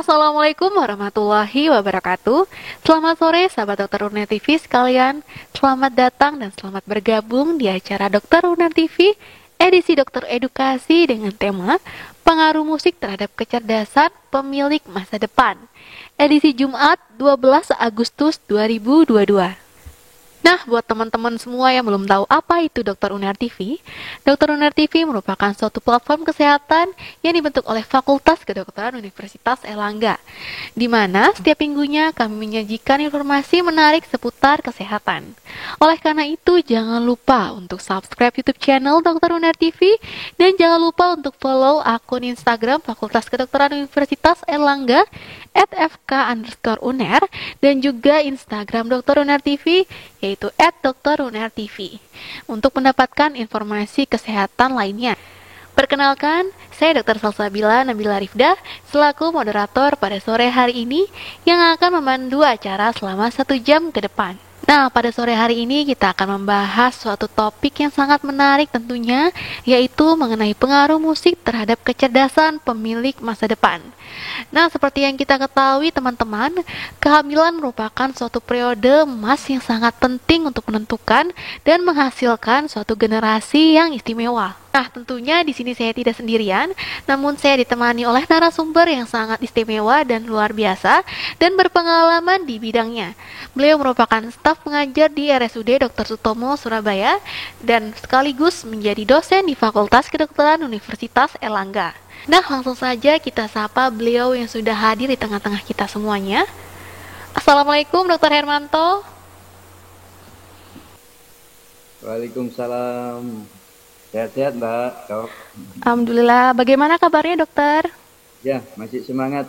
Assalamualaikum warahmatullahi wabarakatuh. Selamat sore sahabat Dokter Uner TV sekalian. Selamat datang dan selamat bergabung di acara Dokter Uner TV edisi Dokter Edukasi dengan tema Pengaruh Musik Terhadap Kecerdasan Pemilik Masa Depan. Edisi Jumat 12 Agustus 2022. Nah, buat teman-teman semua yang belum tahu apa itu Dokter Uner TV, Dokter Uner TV merupakan suatu platform kesehatan yang dibentuk oleh Fakultas Kedokteran Universitas Airlangga, di mana setiap minggunya kami menyajikan informasi menarik seputar kesehatan. Oleh karena itu, jangan lupa untuk subscribe YouTube channel Dokter Uner TV dan jangan lupa untuk follow akun Instagram Fakultas Kedokteran Universitas Airlangga @fk_uner dan juga Instagram Dokter Uner TV yaitu @dokteruner_tv untuk mendapatkan informasi kesehatan lainnya. Perkenalkan, saya Dr. Salsabila Nabila Rifda selaku moderator pada sore hari ini yang akan memandu acara selama 1 jam ke depan. Nah, pada sore hari ini kita akan membahas suatu topik yang sangat menarik tentunya, yaitu mengenai pengaruh musik terhadap kecerdasan pemilik masa depan. Nah, seperti yang kita ketahui teman-teman, kehamilan merupakan suatu periode emas yang sangat penting untuk menentukan dan menghasilkan suatu generasi yang istimewa. Nah, tentunya di sini saya tidak sendirian, namun saya ditemani oleh narasumber yang sangat istimewa dan luar biasa dan berpengalaman di bidangnya. Beliau merupakan staf pengajar di RSUD Dr. Sutomo, Surabaya, dan sekaligus menjadi dosen di Fakultas Kedokteran Universitas Airlangga. Nah, langsung saja kita sapa beliau yang sudah hadir di tengah-tengah kita semuanya. Assalamualaikum Dr. Hermanto. Waalaikumsalam. Sehat-sehat Mbak, Dok. Alhamdulillah, bagaimana kabarnya dokter? Ya, masih semangat.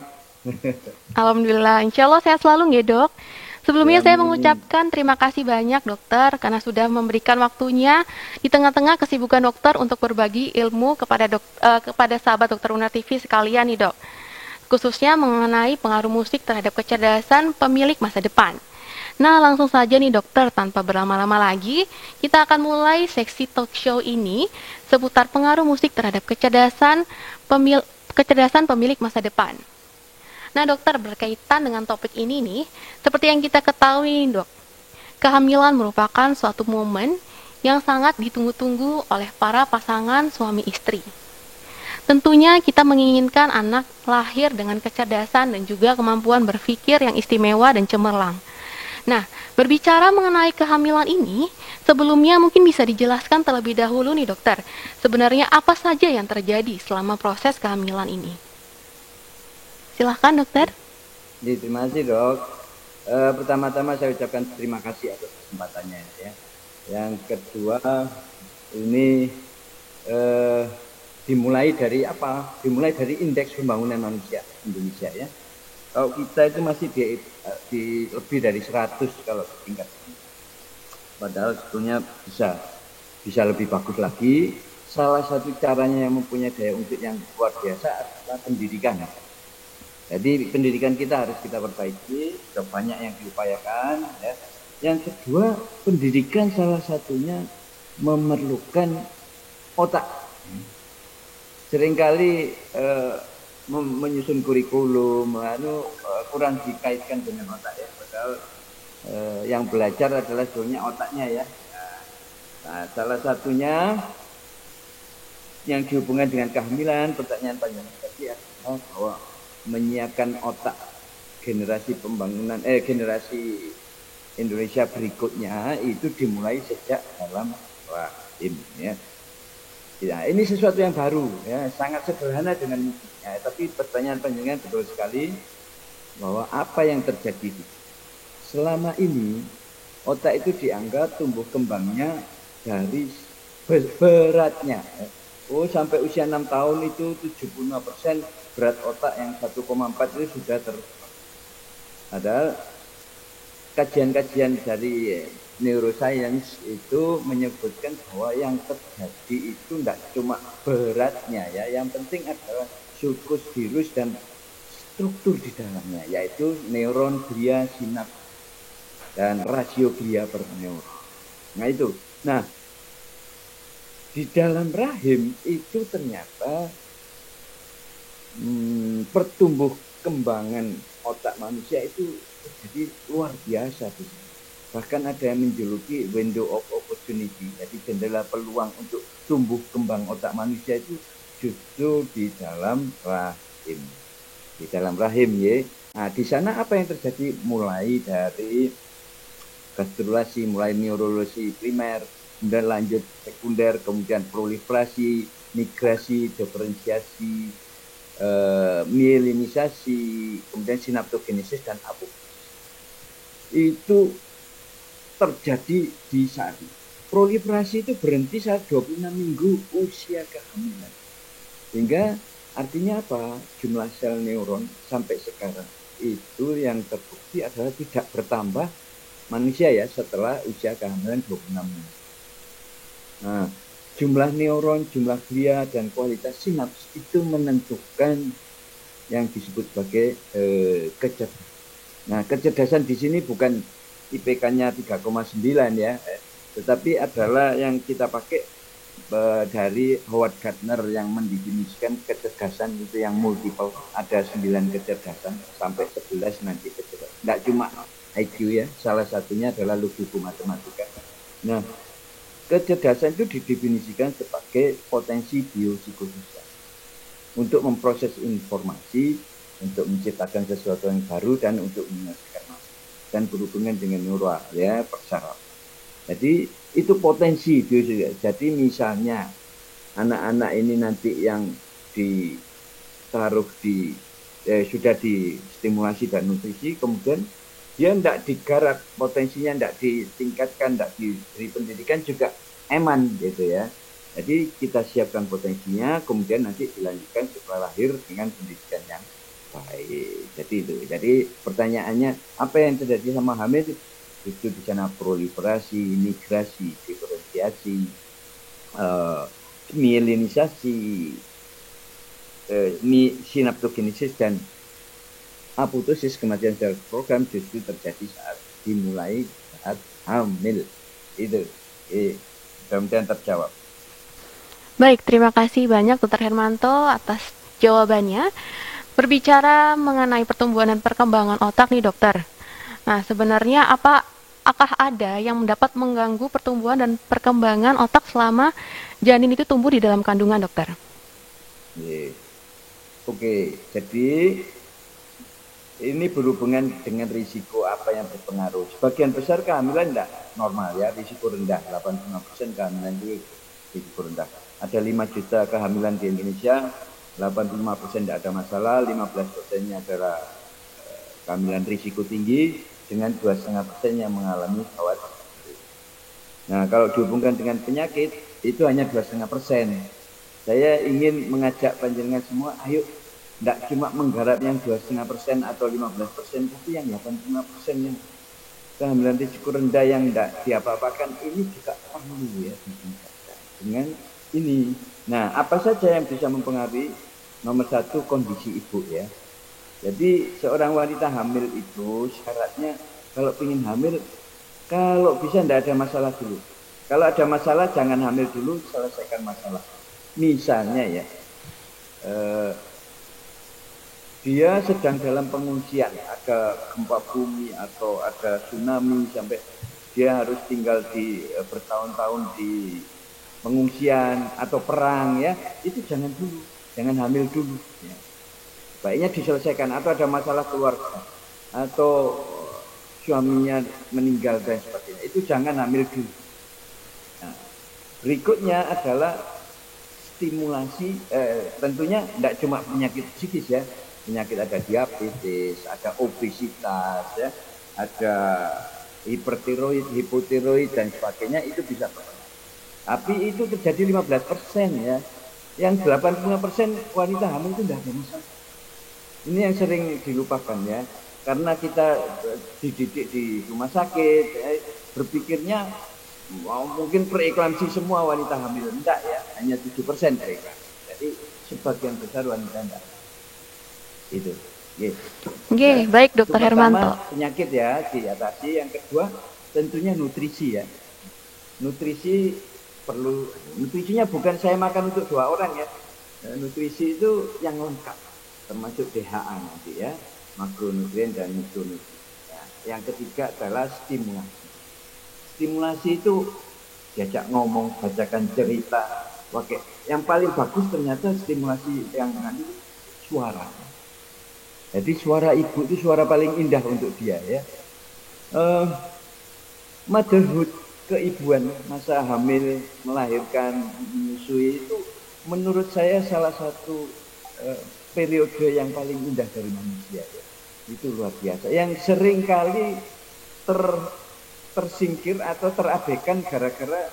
Alhamdulillah, insya Allah sehat selalu ya dok. Sebelumnya Ya, saya amin. mengucapkan terima kasih banyak dokter karena sudah memberikan waktunya di tengah-tengah kesibukan dokter untuk berbagi ilmu kepada sahabat Dokter Uner TV sekalian nih dok. Khususnya mengenai pengaruh musik terhadap kecerdasan pemilik masa depan. Nah, langsung saja nih dokter, tanpa berlama-lama lagi, kita akan mulai seksi talk show ini seputar pengaruh musik terhadap kecerdasan pemilik masa depan. Nah dokter, berkaitan dengan topik ini nih, seperti yang kita ketahui dok, kehamilan merupakan suatu momen yang sangat ditunggu-tunggu oleh para pasangan suami istri. Tentunya kita menginginkan anak lahir dengan kecerdasan dan juga kemampuan berpikir yang istimewa dan cemerlang. Nah, berbicara mengenai kehamilan ini, sebelumnya mungkin bisa dijelaskan terlebih dahulu nih dokter, sebenarnya apa saja yang terjadi selama proses kehamilan ini? Silahkan dokter. Terima kasih Dok. Pertama-tama saya ucapkan terima kasih atas kesempatannya ya. Yang kedua, ini dimulai dari apa? Dimulai dari Indeks Pembangunan Manusia Indonesia ya. Kalau kita itu masih di lebih dari 100 kalau tingkat. Padahal sebetulnya bisa lebih bagus lagi. Salah satu caranya yang mempunyai daya ungkit yang luar biasa adalah pendidikan. Jadi pendidikan kita harus kita perbaiki, sudah banyak yang diupayakan. Ya. Yang kedua, pendidikan salah satunya memerlukan otak. Seringkali menyusun kurikulum, kurang dikaitkan dengan otak ya. Padahal yang belajar adalah sebetulnya otaknya ya. Nah, salah satunya yang dihubungkan dengan kehamilan, pertanyaan panjang tadi adalah bahwa menyiapkan otak generasi generasi Indonesia berikutnya itu dimulai sejak dalam rahim ya. Ya, ini sesuatu yang baru ya, sangat sederhana dengan ya, tapi pertanyaan panjangnya betul sekali bahwa apa yang terjadi selama ini otak itu dianggap tumbuh kembangnya dari beratnya. Oh, sampai usia 6 tahun itu 75% berat otak yang 1,4 itu sudah Padahal kajian-kajian dari neuroscience itu menyebutkan bahwa yang terjadi itu tidak cuma beratnya ya, yang penting adalah sulcus virus dan struktur di dalamnya, yaitu neuron, glia, sinaps dan rasio glia per neuron. Nah itu. Nah, di dalam rahim itu ternyata perkembangan otak manusia itu jadi luar biasa di sini. Bahkan ada yang menjuluki window of opportunity, jadi jendela peluang untuk tumbuh kembang otak manusia itu justru di dalam rahim. Di dalam rahim ya. Nah, di sana apa yang terjadi mulai dari gastrulasi, mulai neurologi primer, kemudian lanjut sekunder, kemudian proliferasi, migrasi, diferensiasi, mielinisasi, kemudian sinaptogenesis dan apoptosis. Itu terjadi di saat proliferasi itu berhenti saat 26 minggu usia kehamilan. Sehingga artinya apa? Jumlah sel neuron sampai sekarang itu yang terbukti adalah tidak bertambah manusia ya setelah usia kehamilan 26 minggu. Nah, jumlah neuron, jumlah glia, dan kualitas sinaps itu menentukan yang disebut sebagai kecerdasan. Nah, kecerdasan di sini bukan IPK-nya 3,9 ya, tetapi adalah yang kita pakai dari Howard Gardner yang mendefinisikan kecerdasan itu yang multiple, ada 9 kecerdasan sampai 11 nanti kecerdasan. Tidak cuma IQ ya, salah satunya adalah logiku matematika. Nah, kecerdasan itu didefinisikan sebagai potensi biopsikososial untuk memproses informasi, untuk menciptakan sesuatu yang baru, dan untuk menyelesaikan masalah dan berhubungan dengan neural ya, persaraf. Jadi itu potensi biopsikososial. Jadi misalnya anak-anak ini nanti yang ditaruh di sudah distimulasi dan nutrisi, kemudian dia tidak digarap, potensinya tidak ditingkatkan, tidak diberi pendidikan juga eman gitu ya. Jadi kita siapkan potensinya, kemudian nanti dilanjutkan setelah lahir dengan pendidikan yang baik. Jadi itu. Jadi pertanyaannya apa yang terjadi sama hamil itu di sana proliferasi, migrasi, diferensiasi, mielinisasi, sinaptogenesis dan apoptosis, kematian sel program justru terjadi saat dimulai saat hamil. Itu mudah-mudahan terjawab. Baik, terima kasih banyak Dr. Hermanto atas jawabannya. Berbicara mengenai pertumbuhan dan perkembangan otak nih dokter. Nah, sebenarnya apakah ada yang dapat mengganggu pertumbuhan dan perkembangan otak selama janin itu tumbuh di dalam kandungan, dokter? Oke, jadi ini berhubungan dengan risiko apa yang berpengaruh. Sebagian besar kehamilan tidak normal ya, risiko rendah, 85% kehamilan itu risiko rendah. Ada 5 juta kehamilan di Indonesia, 85% tidak ada masalah, 15%-nya adalah kehamilan risiko tinggi, dengan 2,5% yang mengalami khawatir. Nah, kalau dihubungkan dengan penyakit, itu hanya 2,5%. Saya ingin mengajak panjenengan semua, ayo tidak cuma menggarap yang 2,5% atau 15%, tapi yang 85% yang kehamilan risiko rendah yang tidak diapa-apakan, ini juga perlu ya ditingkatkan dengan ini. Nah, apa saja yang bisa mempengaruhi? Nomor 1, kondisi ibu ya. Jadi seorang wanita hamil itu syaratnya kalau ingin hamil, kalau bisa tidak ada masalah dulu. Kalau ada masalah jangan hamil dulu, selesaikan masalah. Misalnya ya, dia sedang dalam pengungsian, ada gempa bumi atau ada tsunami sampai dia harus tinggal di bertahun-tahun di pengungsian atau perang ya, itu jangan dulu, jangan hamil dulu. Ya. Baiknya diselesaikan, atau ada masalah keluarga atau suaminya meninggal dan sebagainya, itu jangan hamil dulu. Nah, berikutnya adalah stimulasi, tentunya tidak cuma penyakit psikis ya, penyakit ada diabetes, ada obesitas ya, ada hipertiroid, hipotiroid dan sebagainya, itu bisa terjadi. Tapi itu terjadi 15% ya. Yang 85% wanita hamil itu tidak ada masalah. Ini yang sering dilupakan ya, karena kita dididik di rumah sakit, berpikirnya mungkin preeklamsi semua wanita hamil, enggak ya, hanya 7% preeklamsi. Jadi sebagian besar wanita enggak. Itu. Oke, baik Dokter Hermanto. Penyakit ya diatasi. Yang kedua tentunya nutrisi ya. Nutrisi perlu, nutrisinya bukan saya makan untuk 2 orang ya. Nutrisi itu yang lengkap. termasuk DHA nanti ya, makronutrien dan mikronutrien. Ya. Yang ketiga adalah stimulasi. Stimulasi itu diajak ngomong, bacakan cerita. Oke, yang paling bagus ternyata stimulasi yang nanti suara. Jadi suara ibu itu suara paling indah untuk dia ya. Motherhood, keibuan, masa hamil, melahirkan, menyusui itu menurut saya salah satu periode yang paling indah dari manusia ya. Itu luar biasa. Yang sering kali tersingkir atau terabaikan gara-gara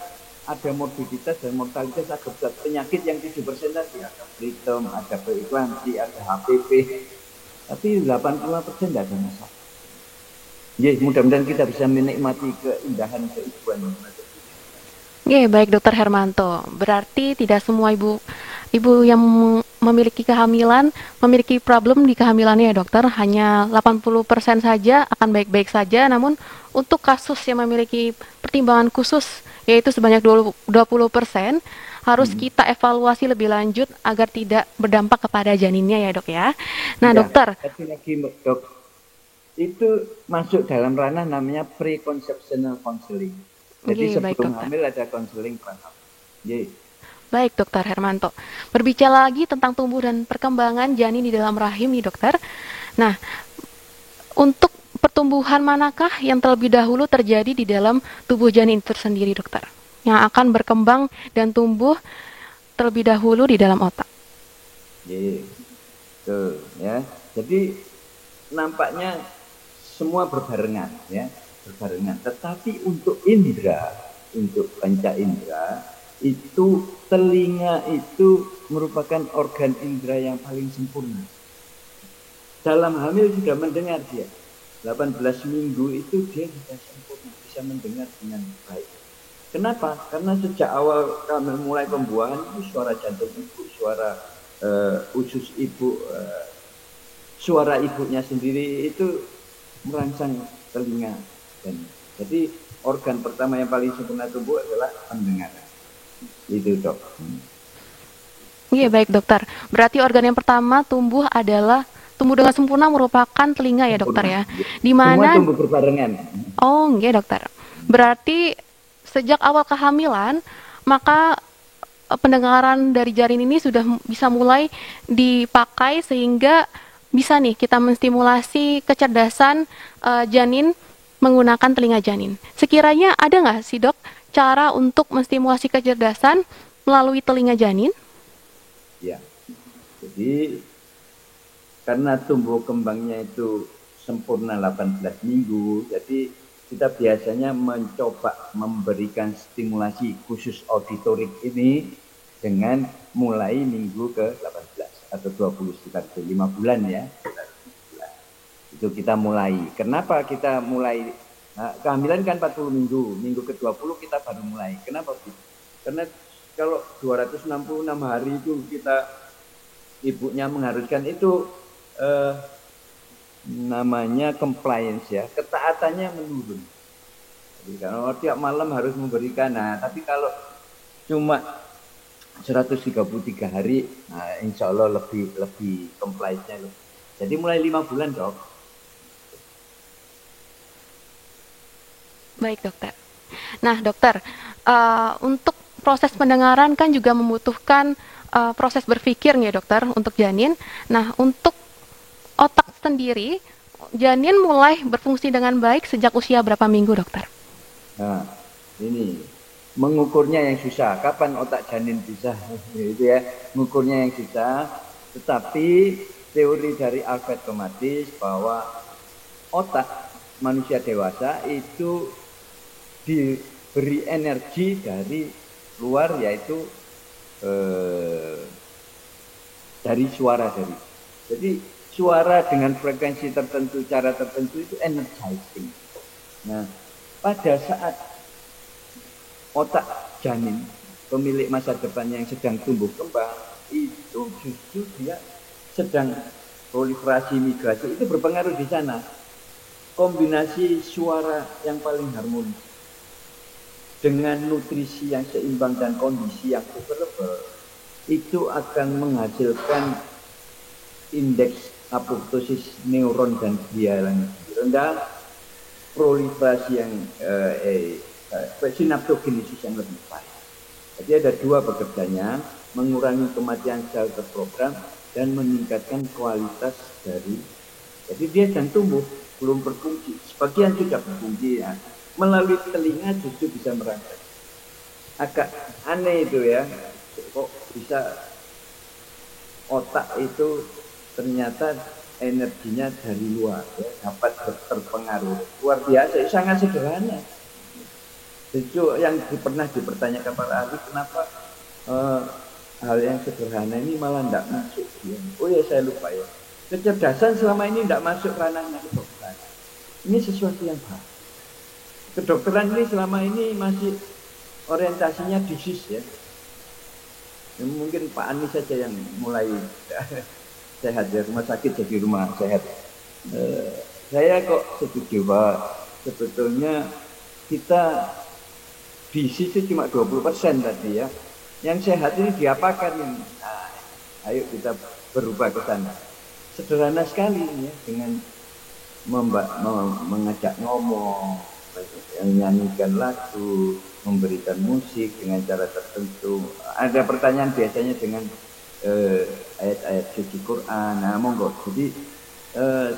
ada morbiditas dan mortalitas akibat penyakit yang 7% tadi, ada preterm, ada preeklamsi, ada HPV, tapi 85% tidak ada masalah. Ya, mudah-mudahan kita bisa menikmati keindahan keibuan. Ya, baik Dokter Hermanto. Berarti tidak semua ibu yang memiliki kehamilan memiliki problem di kehamilannya ya dokter, hanya 80% saja akan baik-baik saja, namun untuk kasus yang memiliki pertimbangan khusus yaitu sebanyak 20% harus kita evaluasi lebih lanjut agar tidak berdampak kepada janinnya ya dok ya. Nah Ya, dokter, satu lagi dok, itu masuk dalam ranah namanya preconceptional counseling. Jadi baik, sebelum dokter. hamil ada konseling prahamil. Baik, Dokter Hermanto. Berbicara lagi tentang tumbuh dan perkembangan janin di dalam rahim nih, Dokter. Nah, untuk pertumbuhan manakah yang terlebih dahulu terjadi di dalam tubuh janin itu sendiri, Dokter? Yang akan berkembang dan tumbuh terlebih dahulu di dalam otak. Tuh, ya. Jadi nampaknya semua berbarengan, ya, berbarengan. Tetapi untuk indera, untuk panca indera, itu telinga itu merupakan organ indera yang paling sempurna. Dalam hamil sudah mendengar dia. 18 minggu itu dia sudah sempurna, bisa mendengar dengan baik. Kenapa? Karena sejak awal kami mulai pembuahan itu suara jantung ibu, suara usus ibu, suara ibunya sendiri itu merangsang telinga. Dan jadi organ pertama yang paling sempurna tubuh adalah pendengaran. Itu dok. Iya baik dokter. Berarti organ yang pertama tumbuh dengan sempurna merupakan telinga ya dokter ya. Di Semua mana tumbuh berbarengan. Oh, iya dokter. Berarti sejak awal kehamilan maka pendengaran dari janin ini sudah bisa mulai dipakai sehingga bisa nih kita menstimulasi kecerdasan janin menggunakan telinga janin. Sekiranya ada nggak sih dok cara untuk menstimulasi kecerdasan melalui telinga janin? Ya, jadi karena tumbuh kembangnya itu sempurna 18 minggu, jadi kita biasanya mencoba memberikan stimulasi khusus auditorik ini dengan mulai minggu ke-18 atau 20 sekitar 5 bulan ya. Itu kita mulai. Kenapa kita mulai? Nah, kehamilan kan 40 minggu, minggu ke-20 kita baru mulai. Kenapa begitu? Karena kalau 266 hari itu kita ibunya mengharuskan itu namanya compliance ya, ketaatannya menurun. Jadi kalau tiap malam harus memberikan, nah tapi kalau cuma 133 hari, nah insya Allah lebih compliance-nya. Jadi mulai 5 bulan dok. Baik dokter. Nah dokter, untuk proses pendengaran kan juga membutuhkan proses berpikir ya dokter untuk janin. Nah untuk otak sendiri, janin mulai berfungsi dengan baik sejak usia berapa minggu dokter? Nah ini mengukurnya yang susah. Kapan otak janin bisa? Itu ya, mengukurnya yang susah. Tetapi teori dari Alfred Tomatis bahwa otak manusia dewasa itu diberi energi dari luar, yaitu dari suara dari. Jadi suara dengan frekuensi tertentu, cara tertentu itu energizing. Nah, pada saat otak janin, pemilik masa depan yang sedang tumbuh kembang, itu justru dia sedang proliferasi migrasi, itu berpengaruh di sana. Kombinasi suara yang paling harmonis dengan nutrisi yang seimbang dan kondisi yang favorable itu akan menghasilkan indeks apoptosis neuron dan glia yang rendah, proliferasi yang sinaptogenesis yang lebih baik. Jadi ada dua pekerjaannya, mengurangi kematian sel terprogram dan meningkatkan kualitas dari. Jadi dia sedang tumbuh, belum berfungsi. Sebagian sudah berfungsi ya. Melalui telinga justru bisa merangsang. Agak aneh itu ya, kok bisa otak itu ternyata energinya dari luar ya, dapat terpengaruh. Luar biasa, sangat sederhana. Itu yang pernah dipertanyakan para ahli, kenapa hal yang sederhana ini malah tidak masuk. Oh ya, saya lupa ya. Kecerdasan selama ini tidak masuk ranahnya kedokteran. Ini sesuatu yang baru. Kedokteran ini selama ini masih orientasinya disease ya. Mungkin Pak Anies saja yang mulai sehat ya, rumah sakit jadi rumah sehat. Saya kok setuju bahwa sebetulnya kita disease itu cuma 20% tadi ya. Yang sehat ini diapakan ini? Nah, ayo kita berubah ke sana. Sederhana sekali ya, dengan mengajak ngomong, menyanyikan lagu, memberikan musik dengan cara tertentu. Ada pertanyaan biasanya dengan ayat-ayat suci Quran. Nah, monggo. Jadi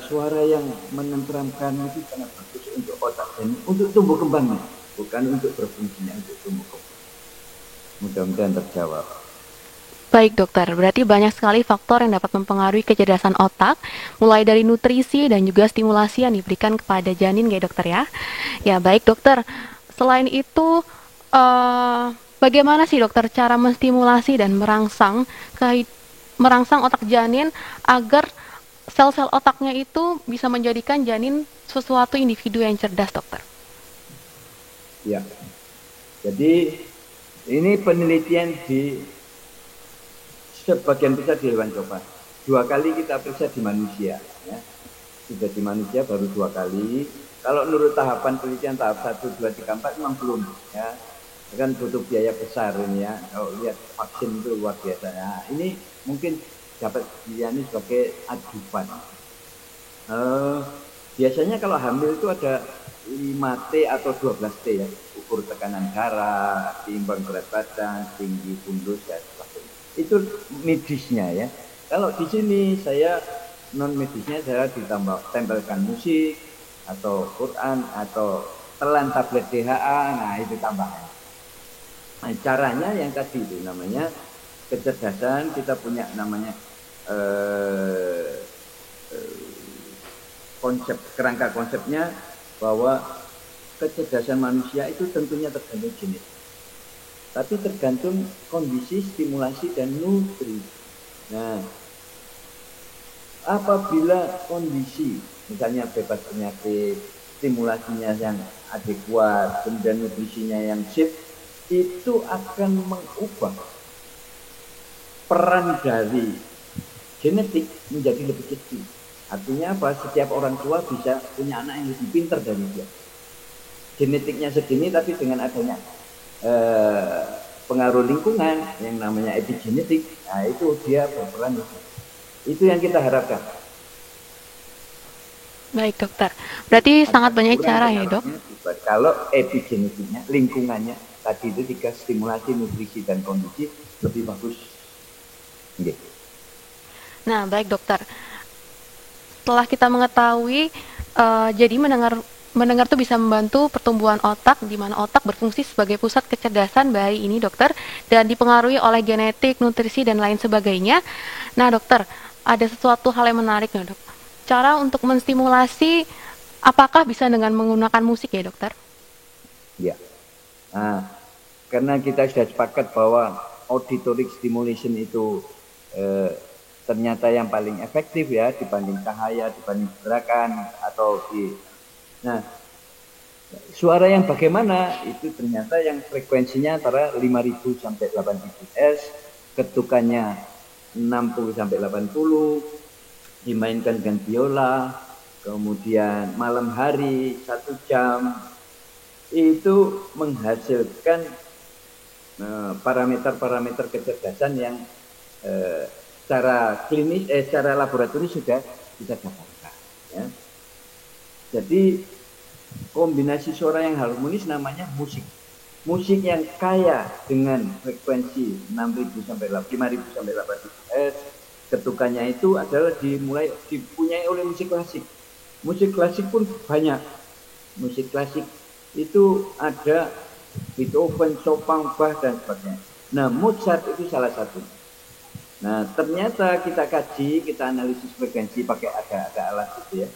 suara yang menenteramkan itu sangat bagus untuk otak dan untuk tumbuh kembangnya, bukan untuk berfungsinya, untuk tumbuh kembang. Mudah-mudahan terjawab. Baik dokter, berarti banyak sekali faktor yang dapat mempengaruhi kecerdasan otak, mulai dari nutrisi dan juga stimulasi yang diberikan kepada janin ya dokter ya. Ya baik dokter, selain itu bagaimana sih dokter cara menstimulasi dan merangsang otak janin agar sel-sel otaknya itu bisa menjadikan janin sesuatu individu yang cerdas dokter? Ya, jadi ini penelitian di sebagian besar di hewan coba. 2 kali kita periksa di manusia. Ya. Sudah di manusia baru 2 kali. Kalau menurut tahapan penelitian tahap 1, 2, 3, 4 memang belum. Ya. Kan butuh biaya besar ini ya. Kalau lihat vaksin itu luar biasa. Nah, ini mungkin dapat dilihat sebagai ajudan. Biasanya kalau hamil itu ada 5T atau 12T ya. Ukur tekanan darah, timbang berat badan, tinggi fundus, dan sebagainya. Itu medisnya ya. Kalau di sini saya non medisnya, saya ditempelkan musik atau Quran atau telan tablet DHA, nah itu tambahan. Nah, caranya yang tadi itu namanya kecerdasan, kita punya namanya konsep, kerangka konsepnya bahwa kecerdasan manusia itu tentunya tergantung genetik. Tapi tergantung kondisi, stimulasi, dan nutrisi. Nah, apabila kondisi, misalnya bebas penyakit, stimulasinya yang adekuat, kemudian nutrisinya yang sip, itu akan mengubah peran dari genetik menjadi lebih kecil. Artinya apa? Setiap orang tua bisa punya anak yang lebih pintar dari dia. Genetiknya segini, tapi dengan adanya pengaruh lingkungan yang namanya epigenetik, nah itu dia berperan. Itu yang kita harapkan. Baik dokter, berarti sangat banyak cara ya dok? Kalau epigenetiknya, lingkungannya tadi itu 3 stimulasi, nutrisi, dan kondisi lebih bagus. Okay. Nah baik dokter, setelah kita mengetahui, jadi mendengar tuh bisa membantu pertumbuhan otak, di mana otak berfungsi sebagai pusat kecerdasan bayi ini dokter, dan dipengaruhi oleh genetik, nutrisi, dan lain sebagainya. Nah dokter, ada sesuatu hal yang menarik nih dok. Cara untuk menstimulasi, apakah bisa dengan menggunakan musik ya dokter? Ya, nah, karena kita sudah sepakat bahwa auditory stimulation itu ternyata yang paling efektif ya, dibanding cahaya, dibanding gerakan, atau nah, suara yang bagaimana itu ternyata yang frekuensinya antara 5.000 sampai 8.000 Hz, ketukannya 60 sampai 80, dimainkan dengan biola, kemudian malam hari 1 jam, itu menghasilkan parameter-parameter kecerdasan yang secara klinis, secara laboratorium sudah kita dapatkan. Ya. Jadi kombinasi suara yang harmonis namanya musik. Musik yang kaya dengan frekuensi 6.000 sampai 5.000 sampai 8.000 Hz. Ketukannya itu adalah dipunyai oleh musik klasik. Musik klasik pun banyak. Musik klasik itu ada Beethoven, Chopin, Bach dan sebagainya. Nah, Mozart itu salah satu. Nah, ternyata kita kaji, kita analisis frekuensi pakai ada alat gitu ya.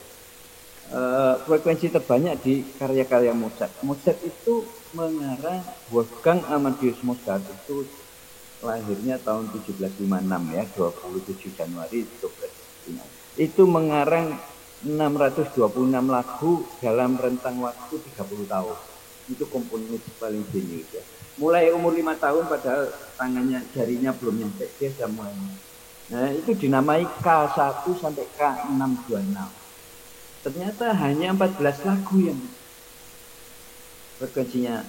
Frekuensi terbanyak di karya-karya Mozart. Mozart itu mengarang Wolfgang Amadeus Mozart itu lahirnya tahun 1756 ya, 27 Januari 1756. Itu mengarang 626 lagu dalam rentang waktu 30 tahun. Itu komponis paling jenius ya. Mulai umur 5 tahun padahal tangannya, jarinya belum nyampe, dia sudah mulai. Nah, itu dinamai K1 sampai K626. Ternyata hanya 14 lagu yang frekuensinya.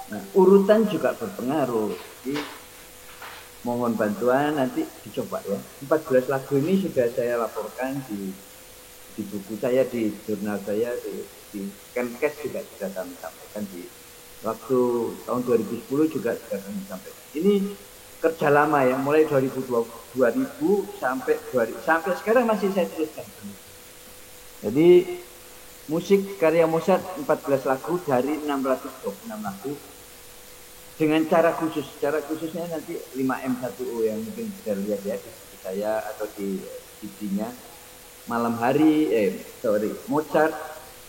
Nah, urutan juga berpengaruh. Jadi, mohon bantuan nanti dicoba ya. 14 lagu ini sudah saya laporkan di buku saya, di jurnal saya, di Kemenkes juga sudah kami sampaikan di waktu tahun 2010 juga sudah kami sampaikan. Ini kerja lama ya, mulai 2000 sampai sekarang masih saya teruskan. Jadi musik karya Mozart 14 lagu dari 626 lagu dengan cara khusus. Cara khususnya nanti 5M1O yang mungkin bisa lihat ya di saya atau di CD-nya. Malam hari, Mozart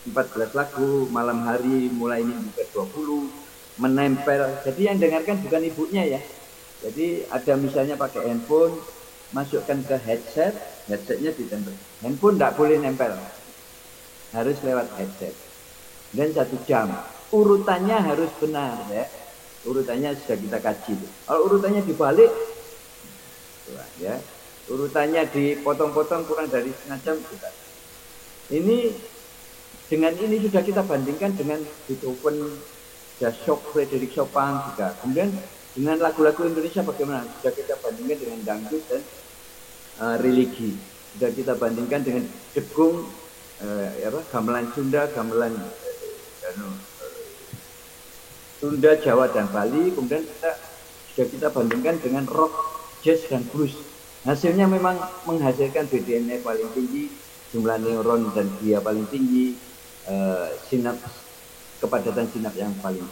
14 lagu, malam hari mulai minggu ke-20, menempel. Jadi yang dengarkan bukan ibunya ya. Jadi ada misalnya pakai handphone, masukkan ke headset, headsetnya ditempel. Handphone tidak boleh nempel. Harus lewat headset. Dan 1 jam. Urutannya harus benar ya. Urutannya sudah kita kaji. Kalau urutannya dibalik, ya, urutannya dipotong-potong kurang dari setengah jam, kita. Dengan ini sudah kita bandingkan dengan Beethoven, Frédéric Chopin juga. Kemudian dengan lagu-lagu Indonesia bagaimana? Sudah kita bandingkan dengan dangdut dan religi. Sudah kita bandingkan dengan degung, gamelan Sunda, gamelan Sunda, Jawa dan Bali. Kemudian sudah kita bandingkan dengan rock, jazz dan blues. Hasilnya memang menghasilkan BDNF paling tinggi, jumlah neuron dan glia paling tinggi, sinaps, kepadatan sinaps yang paling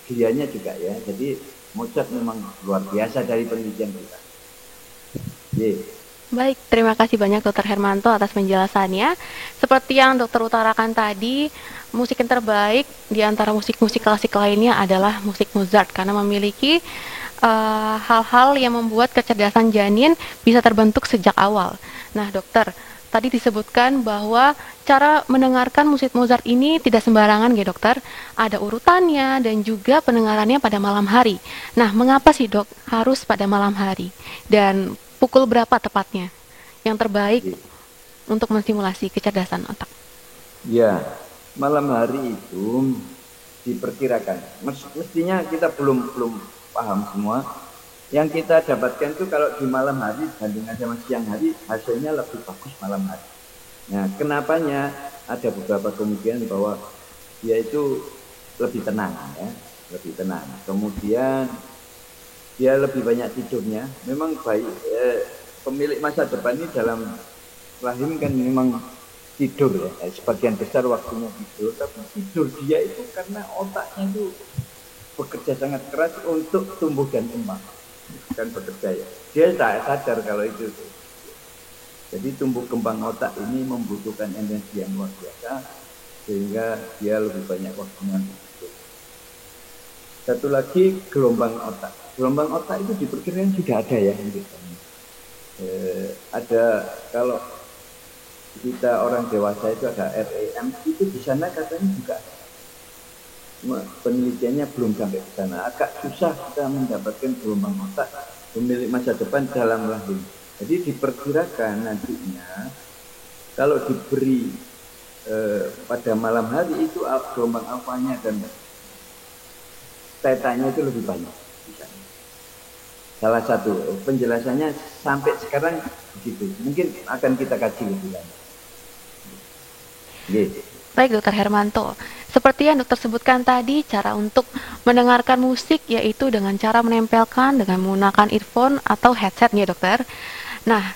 glianya juga ya. Jadi Mozart memang luar biasa dari penelitian kita. Baik, terima kasih banyak Dr. Hermanto atas penjelasannya. Seperti yang Dokter utarakan tadi, musik yang terbaik di antara musik-musik klasik lainnya adalah musik Mozart karena memiliki hal-hal yang membuat kecerdasan janin bisa terbentuk sejak awal. Nah, Dokter, tadi disebutkan bahwa cara mendengarkan musik Mozart ini tidak sembarangan ya Dokter. Ada urutannya dan juga pendengarannya pada malam hari. Nah, mengapa sih Dok harus pada malam hari? Dan pukul berapa tepatnya yang terbaik untuk menstimulasi kecerdasan otak? Ya, malam hari itu diperkirakan. Mestinya kita belum paham semua. Yang kita dapatkan itu kalau di malam hari dibandingkan sama siang hari hasilnya lebih bagus malam hari. Nah, kenapanya ada beberapa kemungkinan bahwa dia itu lebih tenang ya, lebih tenang. Kemudian dia lebih banyak tidurnya. Memang baik pemilik masa depan ini dalam rahim kan memang tidur ya. Sebagian besar waktunya tidur, tapi tidur dia itu karena otaknya itu bekerja sangat keras untuk tumbuh dan kembang. Kan bekerja ya. Dia tak sadar kalau itu. Jadi tumbuh kembang otak ini membutuhkan energi yang luar biasa sehingga dia lebih banyak waktunya tidur. Satu lagi gelombang otak. Gelombang otak itu diperkirakan sudah ada ya. Ada kalau kita orang dewasa itu ada REM itu di sana katanya juga. Cuma penelitiannya belum sampai ke sana. Agak susah kita mendapatkan gelombang otak pemilik masa depan dalam rahim. Jadi diperkirakan nantinya kalau diberi pada malam hari itu gelombang alfanya dan tetanya itu lebih banyak. Salah satu penjelasannya sampai sekarang begitu. Mungkin akan kita kaji lebih lanjut. Yes. Baik, Dokter Hermanto. Seperti yang dokter sebutkan tadi, cara untuk mendengarkan musik yaitu dengan cara menempelkan dengan menggunakan earphone atau headset ya, dokter. Nah,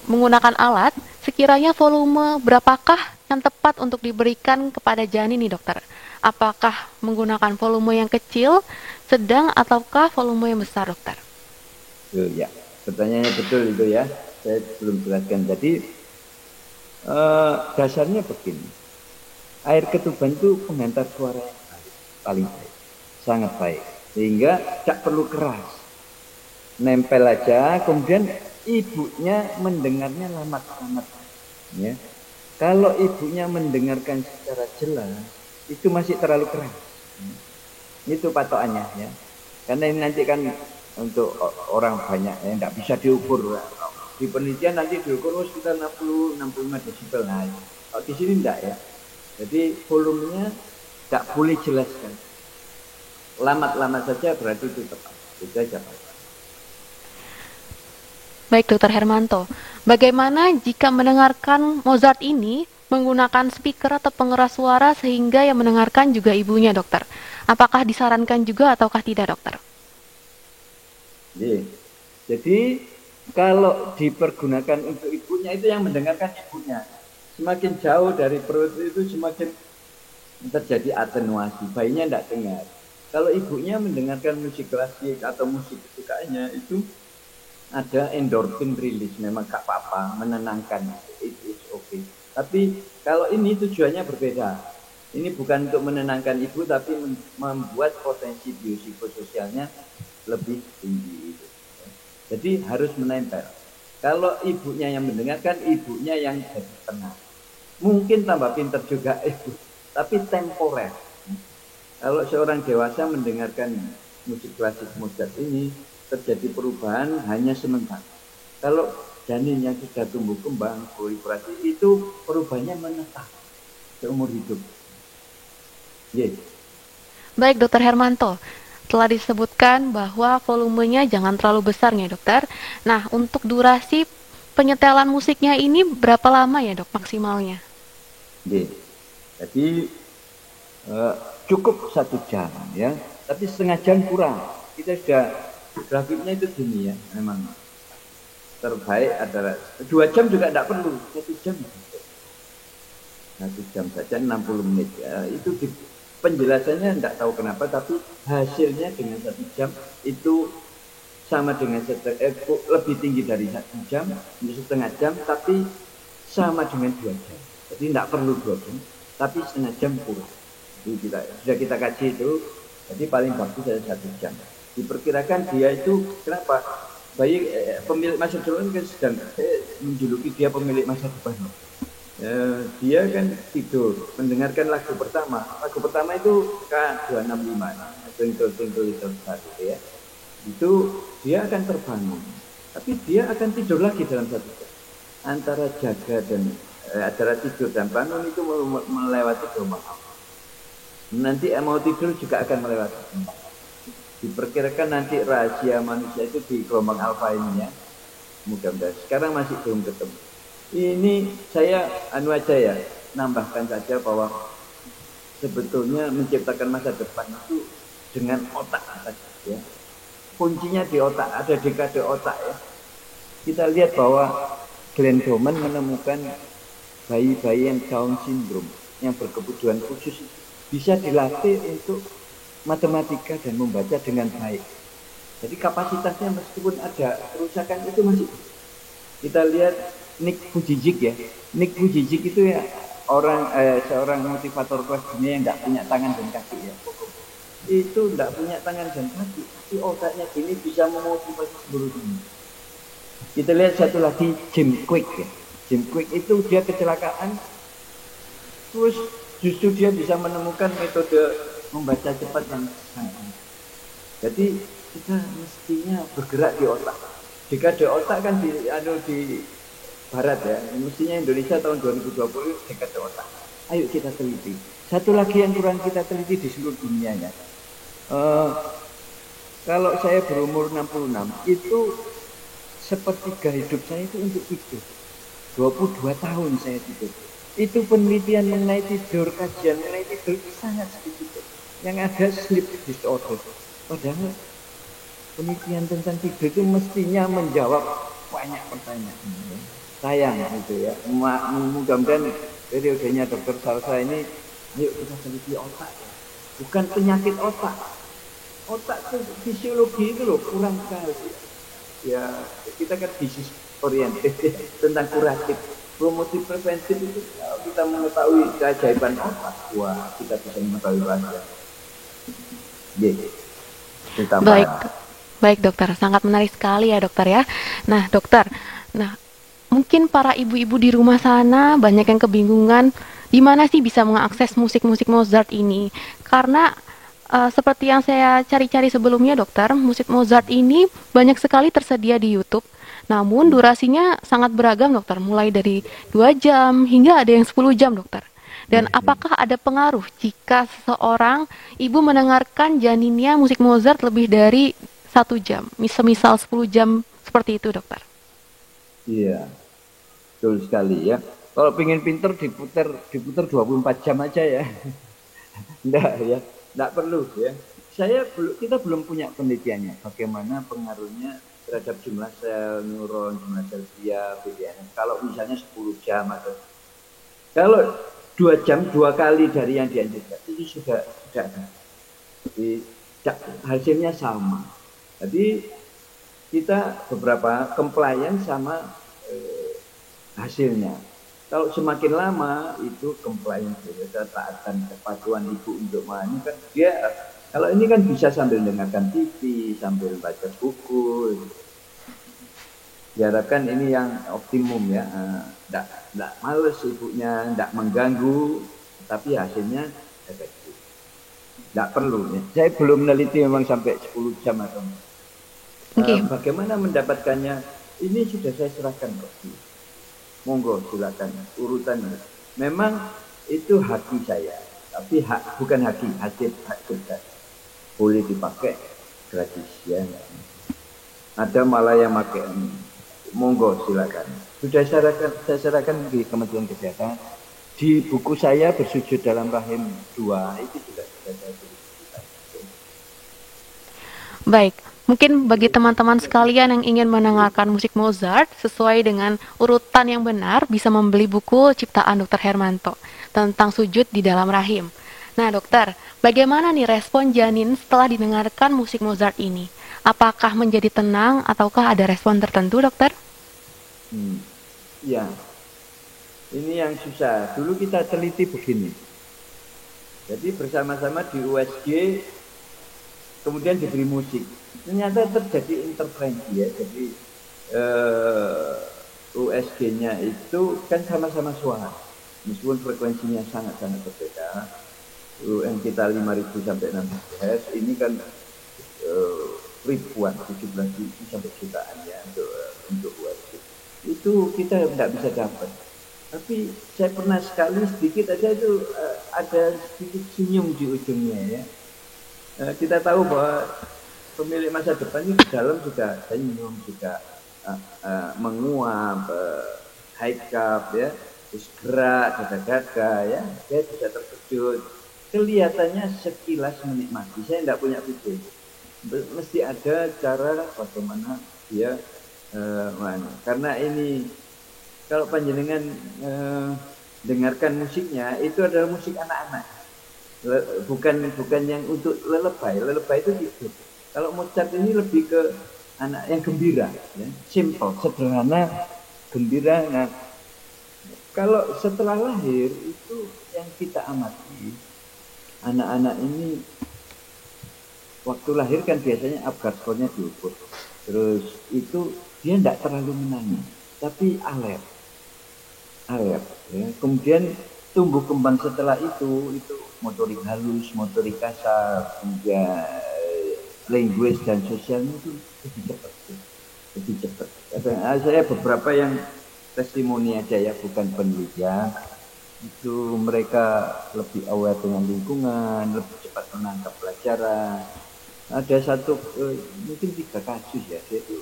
menggunakan alat, sekiranya volume berapakah yang tepat untuk diberikan kepada janin nih, dokter? Apakah menggunakan volume yang kecil, sedang, ataukah volume yang besar, dokter? Ya, pertanyaannya betul itu ya. Saya belum jelaskan. Jadi dasarnya begini, air ketuban itu penghantar suara yang paling baik, sangat baik, sehingga tak perlu keras, nempel aja, kemudian ibunya mendengarnya lamat-lamat, ya. Kalau ibunya mendengarkan secara jelas, itu masih terlalu keras, itu patokannya, ya. Karena ini nanti kan untuk orang banyak yang tidak bisa diukur. Di penelitian nanti diukur sekitar 60-65 desibel. Nah, di sini enggak ya. Jadi volumenya enggak boleh jelaskan. Lamat-lamat saja berarti itu tepat. Itu aja Pak. Baik, Dokter Hermanto. Bagaimana jika mendengarkan Mozart ini menggunakan speaker atau pengeras suara sehingga yang mendengarkan juga ibunya, dokter? Apakah disarankan juga ataukah tidak, dokter? Jadi kalau dipergunakan untuk ibunya itu yang mendengarkan ibunya. Semakin jauh dari perut itu semakin terjadi atenuasi. Bayinya tidak dengar. Kalau ibunya mendengarkan musik klasik atau musik kesukaannya itu ada endorfin rilis. Memang gak apa-apa, menenangkan. It's okay. Tapi kalau ini tujuannya berbeda. Ini bukan untuk menenangkan ibu, tapi membuat potensi biopsikososialnya lebih tinggi. Jadi harus menempel. Kalau ibunya yang mendengarkan, ibunya yang jadi tenang. Mungkin tambah pinter juga ibu, tapi temporer. Kalau seorang dewasa mendengarkan musik klasik Mozart ini, terjadi perubahan hanya sementara. Kalau janin yang sudah tumbuh kembang, proliferasi, itu perubahannya menetap seumur hidup. Yes. Baik, Dokter Hermanto. Telah disebutkan bahwa volumenya jangan terlalu besar ya, dokter. Nah, untuk durasi penyetelan musiknya ini berapa lama ya, dok, maksimalnya? Jadi cukup 1 jam ya, tapi setengah jam kurang. Kita sudah grafiknya itu gini ya, memang terbaik adalah 2 jam juga tidak perlu, 1 jam. 1 jam saja 60 menit ya, itu penjelasannya tidak tahu kenapa, tapi hasilnya dengan 1 jam itu sama dengan lebih tinggi dari 1 jam, setengah jam, tapi sama dengan 2 jam. Jadi tidak perlu 2 jam, tapi setengah jam kurang. Jadi sudah kita kaji itu, jadi paling bagus ada 1 jam. Diperkirakan dia itu kenapa? Bayi pemilik masa depan kan sedang menjuluki dia pemilik masa depan. Dia kan tidur mendengarkan lagu pertama. Lagu pertama itu K265, Twinkle Little Star gitu ya. Itu dia akan terbangun, tapi dia akan tidur lagi dalam 1 jam. Antara jaga dan antara tidur dan bangun itu melewati gelombang alfa. Nanti mau tidur juga akan melewati gelombang alfa. Diperkirakan nanti rahasia manusia itu di gelombang alfa ini ya. Mudah-mudahan sekarang masih belum ketemu. Ini saya aja ya, nambahkan saja bahwa sebetulnya menciptakan masa depan itu dengan otak saja ya. Kuncinya di otak, ada dekade otak ya. Kita lihat bahwa Glenn Goman menemukan bayi-bayi yang Down syndrome yang berkebutuhan khusus bisa dilatih untuk matematika dan membaca dengan baik. Jadi kapasitasnya meskipun ada kerusakan itu masih. Kita lihat Nick Vujicic ya. Nick Vujicic itu ya seorang motivator kelas dunia yang tidak punya tangan dan kaki ya. Itu tidak punya tangan dan kaki, tapi otaknya ini bisa memotivasi seluruh dunia. Kita lihat satu lagi Jim Kwik ya. Jim Kwik itu dia kecelakaan, terus justru dia bisa menemukan metode membaca cepat yang sangat. Jadi kita mestinya bergerak di otak. Jika di otak kan di barat ya, mestinya Indonesia tahun 2020 dekade otak. Ayo kita teliti. Satu lagi yang kurang kita teliti di seluruh dunia ya. Kalau saya berumur 66, itu sepertiga hidup saya itu untuk tidur. 22 tahun saya tidur. Itu penelitian mengenai tidur, kajian mengenai tidur sangat sedikit. Yang ada sleep disorder. Padahal penelitian tentang tidur itu mestinya menjawab banyak pertanyaan. Sayang itu ya. Mudah-mudahan periodenya Dokter Salsa ini, ayo kita teliti otak ya. Bukan penyakit otak. Otak itu fisiologi itu loh kurang sekali. Ya kita kan bisnis oriented ya, tentang kuratif. Promotif preventif itu kalau kita mengetahui keajaiban otak, wah kita bisa mengetahui rahasia. Jadi, Baik, tambahan. baik dokter, sangat menarik sekali ya dokter ya. Nah dokter, nah mungkin para ibu-ibu di rumah sana banyak yang kebingungan di mana sih bisa mengakses musik-musik Mozart ini. Karena seperti yang saya cari-cari sebelumnya dokter, musik Mozart ini banyak sekali tersedia di YouTube. Namun durasinya sangat beragam dokter, mulai dari 2 jam hingga ada yang 10 jam dokter. Dan apakah ada pengaruh jika seseorang ibu mendengarkan janinnya musik Mozart lebih dari 1 jam, misal 10 jam seperti itu dokter? Iya, betul sekali ya. Kalau pengen pinter diputer diputer 24 jam aja ya. Enggak ya, enggak perlu ya. Kita belum punya penelitiannya bagaimana pengaruhnya terhadap jumlah sel neuron, jumlah sel glia, BDNF. Kalau misalnya 10 jam atau kalau 2 jam 2 kali dari yang dianjurkan itu sudah ada. Jadi hasilnya sama. Jadi kita beberapa compliant sama hasilnya. Kalau semakin lama itu compliant, kita taatkan kepatuhan ibu untuk mana kan dia. Kalau ini kan bisa sambil dengarkan TV, sambil baca buku. Diharapkan ini yang optimum ya, tidak males ibunya, tidak mengganggu, tapi hasilnya efektif. Tidak perlu ya. Saya belum meneliti memang sampai 10 jam atau Oke, bagaimana mendapatkannya. Ini sudah saya serahkan kok. Monggo silakan urutannya. Memang itu haki saya, tapi bukan haki, hak kita. Boleh dipakai gratis ya. Ada malah yang pakai ini. Monggo silakan. Sudah saya serahkan di Kementerian Kesehatan. Di buku saya Bersujud dalam Rahim 2 itu juga sudah saya tulis. baik. Mungkin bagi teman-teman sekalian yang ingin mendengarkan musik Mozart sesuai dengan urutan yang benar, bisa membeli buku ciptaan Dr. Hermanto tentang sujud di dalam rahim. Nah, dokter, bagaimana nih respon janin setelah didengarkan musik Mozart ini? Apakah menjadi tenang ataukah ada respon tertentu, dokter? Ya, ini yang susah. Dulu kita teliti begini. Jadi bersama-sama di USG, kemudian diberi musik. Ternyata terjadi interferensi ya. Jadi USG-nya itu kan sama-sama suara, meskipun frekuensinya sangat-sangat berbeda. UN kita 5.000 sampai 6.000 Hz, ini kan ribuan, 17 ribu sampai jutaan ya untuk USG. Itu kita tidak bisa dapat. Tapi saya pernah sekali sedikit aja itu ada sedikit senyum di ujungnya ya. Kita tahu bahwa pemilik masa depan ini di dalam juga senyum, juga menguap, high cup ya, terus gerak, dada-dada ya, dia bisa terkejut. Kelihatannya sekilas menikmati. Saya tidak punya video. Mesti ada cara bagaimana dia karena ini kalau panjenengan dengarkan musiknya itu adalah musik anak-anak. Bukan yang untuk lelebay itu tidur. Kalau Mozart ini lebih ke anak yang gembira ya. Simple, sederhana, gembira. Nah, kalau setelah lahir itu yang kita amati, anak-anak ini waktu lahir kan biasanya Apgar skornya diukur, terus itu dia tidak terlalu menangis tapi alert ya. Kemudian tumbuh kembang setelah itu motorik halus, motorik kasar, kemudian language dan sosialnya itu lebih cepat. Saya beberapa yang testimoni aja ya, bukan penelitian. Itu mereka lebih aware dengan lingkungan, lebih cepat menangkap pelajaran, Ada satu mungkin 3 kasus ya, dia itu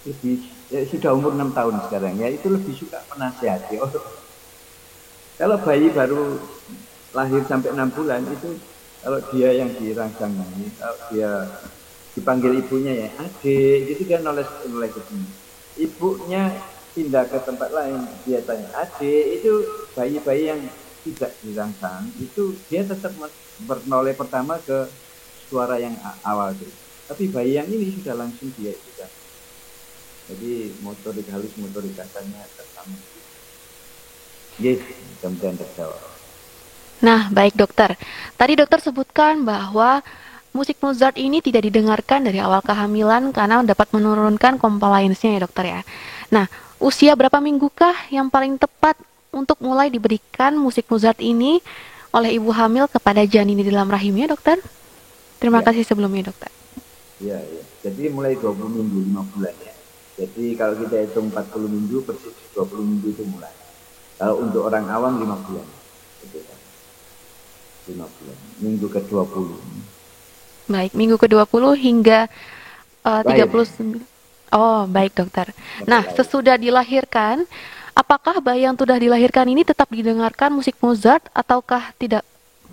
lebih sudah umur 6 tahun sekarang ya, itu lebih suka menasihati. Oh, kalau bayi baru lahir sampai 6 bulan itu, kalau dia yang dirangsang ini, kalau dia dipanggil ibunya ya, adik, itu dia noleh ke sini. Ibunya pindah ke tempat lain, dia tanya adik, itu bayi-bayi yang tidak dirangsang, itu dia tetap menoleh pertama ke suara yang awal itu. Tapi bayi yang ini sudah langsung dia sudah. Jadi motorik halus, motorik kasarnya tersamai. Yes, kemudian terjawab. Nah, baik dokter. Tadi dokter sebutkan bahwa musik Mozart ini tidak didengarkan dari awal kehamilan karena dapat menurunkan compliance-nya ya dokter ya. Nah, usia berapa minggukah yang paling tepat untuk mulai diberikan musik Mozart ini oleh ibu hamil kepada janin di dalam rahimnya dokter? Terima Ya, kasih sebelumnya dokter. ya, ya. Jadi mulai 20 minggu, 5 bulan ya. Jadi kalau kita hitung 40 minggu, persis 20 minggu itu mulai. Kalau untuk orang awam 5 bulan. Gitu kan. 5 bulan. Minggu ke-20. Baik, minggu ke-20 hingga Lahir. 39. Oh, baik dokter. Sampai Nah, lahir. sesudah dilahirkan, apakah bayi yang sudah dilahirkan ini tetap didengarkan musik Mozart ataukah tidak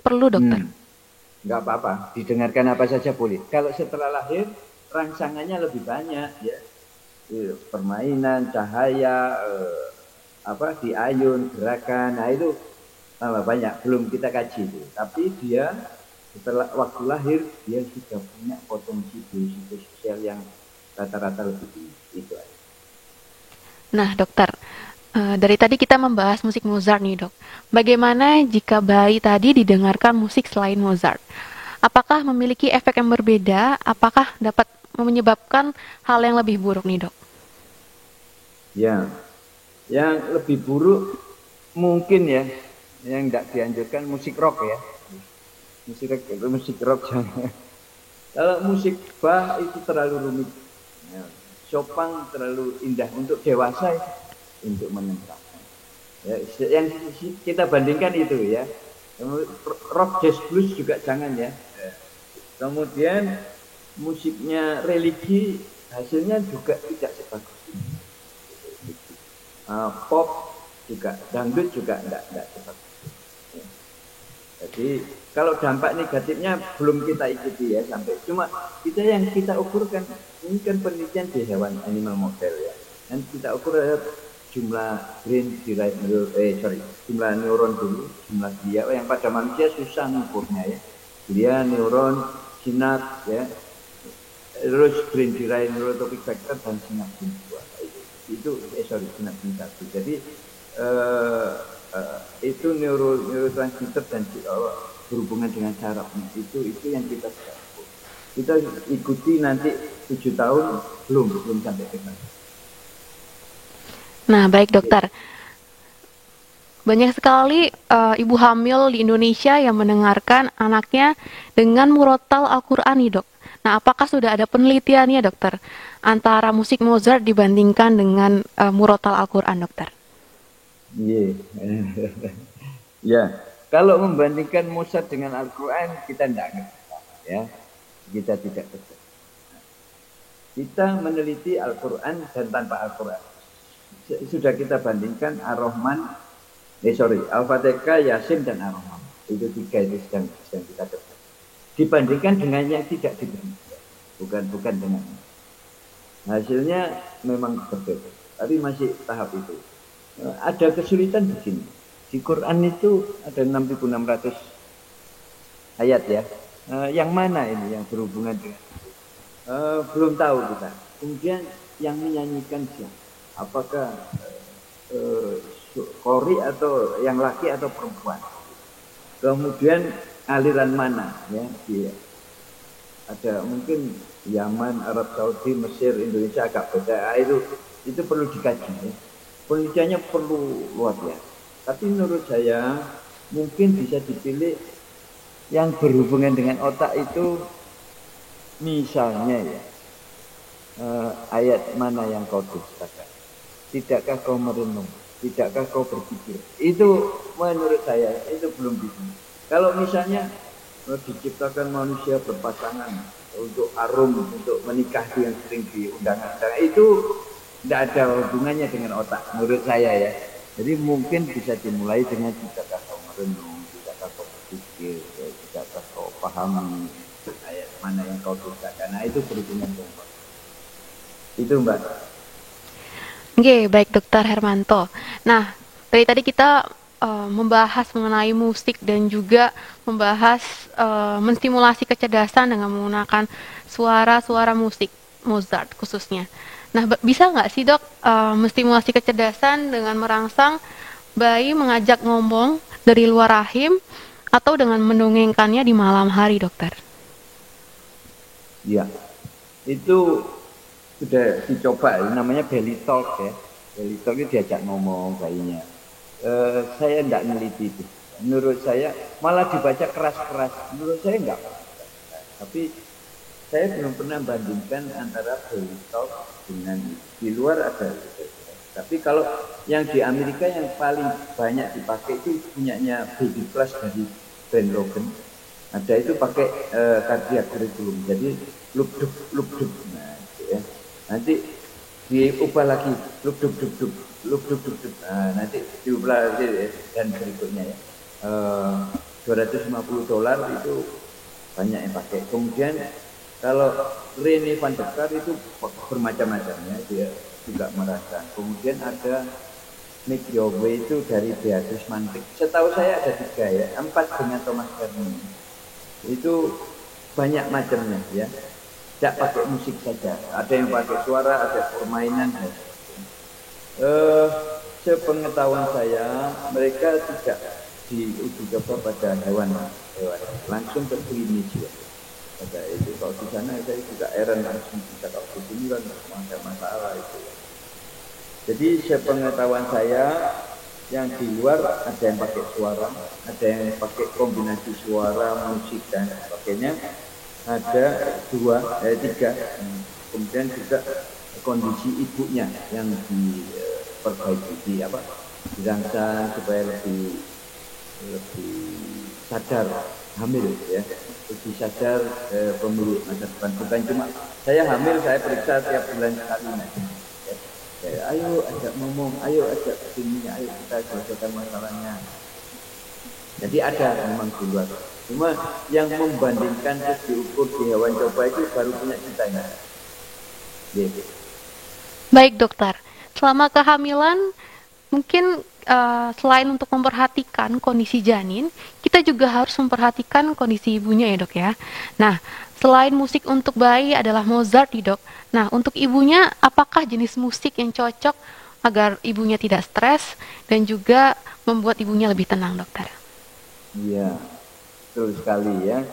perlu dokter? Nggak apa-apa. Didengarkan apa saja boleh. Kalau setelah lahir, rangsangannya lebih banyak ya. Permainan, cahaya, apa diayun, gerakan, nah itu tambah banyak. Belum kita kaji itu. Tapi dia setelah waktu lahir dia sudah punya potensi biopsikososial yang rata-rata lebih tinggi. Itu aja. Nah, dokter, dari tadi kita membahas musik Mozart nih, dok. Bagaimana jika bayi tadi didengarkan musik selain Mozart? Apakah memiliki efek yang berbeda? Apakah dapat menyebabkan hal yang lebih buruk nih, dok? Ya, yang lebih buruk mungkin ya, yang tidak dianjurkan musik rock ya. Musik rock jangan. Kalau musik Bach itu terlalu rumit. Ya, Chopin terlalu indah untuk dewasa itu, untuk menentang. Ya, yang kita bandingkan itu ya. Rock, jazz, blues juga jangan ya. Kemudian musiknya religi hasilnya juga tidak sebagus ini. Pop juga, dangdut juga enggak sebagus ini. Jadi kalau dampak negatifnya belum kita ikuti ya sampai, cuma yang kita ukurkan ini kan penelitian di hewan animal model ya, dan kita ukur jumlah brain derived jumlah neuron dulu, jumlah dia yang pada manusia susah ngukurnya ya, dia neuron sinaps ya, terus brain derived neurotropic factor dan sinapsin 2 itu sinapsin 1. Jadi itu neurotransmitter dan berhubungan dengan sarafnya itu yang kita ikuti nanti 7 tahun belum sampai ke sana. Nah, baik dokter. Banyak sekali ibu hamil di Indonesia yang mendengarkan anaknya dengan murotal Al-Quran nih dok. Nah, apakah sudah ada penelitiannya dokter antara musik Mozart dibandingkan dengan murotal Al-Quran dokter? Iya. Ya, kalau membandingkan Mozart dengan Al-Quran kita tidak ngerti ya, kita tidak ngerti. Kita meneliti Al-Quran dan tanpa Al-Quran. Sudah kita bandingkan Ar-Rahman, Al-Fatihah, Yasin dan Ar-Rahman. Itu 3 itu sedang kita kerjakan. Dibandingkan dengan yang tidak dibandingkan. Bukan dengan. Hasilnya memang berbeda. Tapi masih tahap itu. Ada kesulitan begini. Di Quran itu ada 6.600 ayat ya. Yang mana ini yang berhubungan dengan belum tahu kita. Kemudian yang menyanyikan siapa? Apakah Qori atau yang laki atau perempuan? Kemudian aliran mana ya? Ada mungkin Yaman, Arab Saudi, Mesir, Indonesia agak beda. Itu perlu dikaji ya. Penelitiannya perlu luar biasa. Tapi menurut saya mungkin bisa dipilih yang berhubungan dengan otak itu, misalnya ya ayat mana yang kau dustakan? Tidakkah kau merenung? Tidakkah kau berpikir? Itu menurut saya itu belum bisa. Kalau misalnya diciptakan manusia berpasangan, untuk arum, untuk menikah itu yang sering diundang-undang, itu tidak ada hubungannya dengan otak menurut saya ya. Jadi mungkin bisa dimulai dengan bisakah kau merenung, bisakah kau berpikir, bisakah kau pahami ayat mana yang kau tuliskan. Nah itu berhubungan dengan otak. Itu Mbak. Oke, baik Dokter Hermanto. Nah, dari tadi kita membahas mengenai musik dan juga membahas menstimulasi kecerdasan dengan menggunakan suara-suara musik Mozart khususnya. Nah, bisa nggak sih dok menstimulasi kecerdasan dengan merangsang bayi mengajak ngomong dari luar rahim atau dengan mendongengkannya di malam hari, dokter? Ya, itu sudah dicoba, namanya belly talk ya. Belly talk itu diajak ngomong bayinya. Saya tidak meneliti itu. Menurut saya malah dibaca keras-keras. Menurut saya enggak. Tapi saya belum pernah bandingkan antara belly talk dengan di luar ada. Tapi kalau yang di Amerika yang paling banyak dipakai itu punyanya Baby Plus dari Ben Logan. Ada itu pakai cardiac curriculum. Jadi look duk. Nah, gitu ya. Nanti diubah lagi look duk. Nah, nanti diubah lagi ya. Dan berikutnya ya. $250 itu banyak yang pakai. Kemudian kalau Rene Van der Kar itu bermacam-macamnya, dia juga merasa. Kemudian ada Make Your Way itu dari Beatrice Mantik. Setahu saya ada 3 ya, 4 dengan Thomas Carney. Itu banyak macamnya ya. Tidak pakai musik saja. Ada yang pakai suara, ada permainan. Sepengetahuan saya, mereka tidak diuji coba pada hewan, langsung ke klinis ya. Pada itu kalau di sana saya juga heran langsung bisa kalau di sini kan ada masalah itu. Jadi sepengetahuan saya yang di luar ada yang pakai suara, ada yang pakai kombinasi suara, musik dan sebagainya. Ada 3. Kemudian juga kondisi ibunya yang diperbaiki, dirangsang supaya lebih sadar hamil ya, lebih sadar pemilik masa depan. Bukan cuma saya hamil saya periksa tiap bulan sekali ya. Ayo ajak ngomong, ayo ajak kesini, ayo kita selesaikan masalahnya. Jadi ada memang di luar. Cuma yang membandingkan terus diukur di hewan coba itu baru punya kita ya. Gitu. Baik dokter, selama kehamilan mungkin selain untuk memperhatikan kondisi janin, kita juga harus memperhatikan kondisi ibunya ya dok ya. Nah, selain musik untuk bayi adalah Mozart nih dok. Nah, untuk ibunya apakah jenis musik yang cocok agar ibunya tidak stres dan juga membuat ibunya lebih tenang dokter? Iya, betul sekali ya.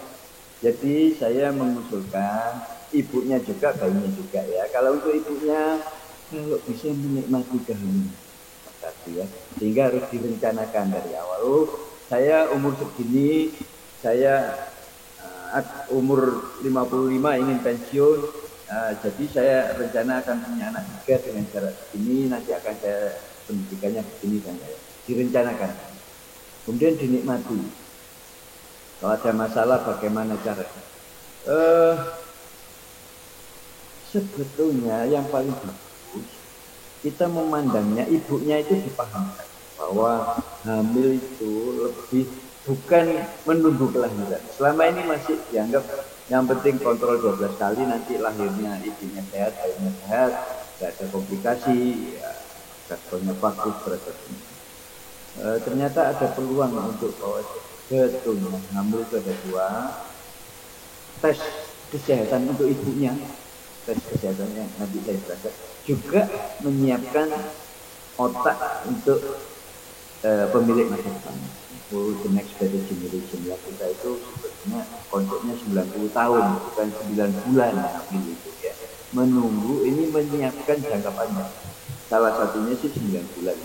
Jadi saya mengusulkan ibunya juga, bayinya juga ya. Kalau untuk ibunya, kalau bisa menikmati kehamilan, ya, sehingga harus direncanakan dari awal. Saya umur segini, saya umur 55 ingin pensiun, jadi saya rencana akan punya anak 3 dengan cara begini, nanti akan saya pendidikannya begini dan direncanakan. Kemudian dinikmati. Kalau ada masalah bagaimana caranya? Sebetulnya yang paling bagus kita memandangnya ibunya itu dipahamkan bahwa hamil itu lebih bukan menunggu kelahiran. Selama ini masih dianggap yang penting kontrol 12 kali nanti lahirnya ibunya sehat, bayinya sehat, tidak ada komplikasi, ya, gastronya bagus, beratnya. Ternyata ada peluang untuk bahwa sebetulnya hamil itu ada 2 tes kesehatan untuk ibunya, tes kesehatannya nanti saya jelaskan, juga menyiapkan otak untuk pemilik masa depan. The next better generation ya, kita itu sebetulnya konsepnya 90 tahun bukan 9 bulan hamil itu ya. Menunggu ini menyiapkan jangka panjang. Salah satunya sih 9 bulan.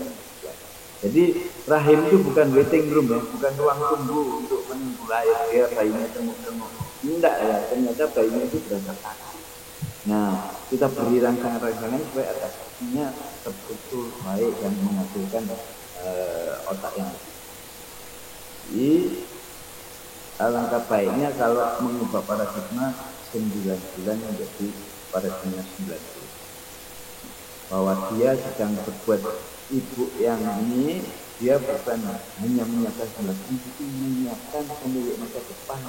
Jadi rahim itu bukan waiting room ya, bukan ruang tunggu untuk menunggu lahir ya bayinya tengok-tengok. Enggak ya, ternyata bayinya itu berantakan. Nah, kita beri rangsangan-rangsangan supaya adaptasinya betul baik dan menghasilkan otak yang baik. Jadi alangkah baiknya kalau mengubah paradigma 9 bulan menjadi paruhnya 9 bulan. Bahwa dia sedang berbuat ibu yang ini, dia bukan hanya menyiapkan semasa, tapi menyiapkan pemilik masa depan.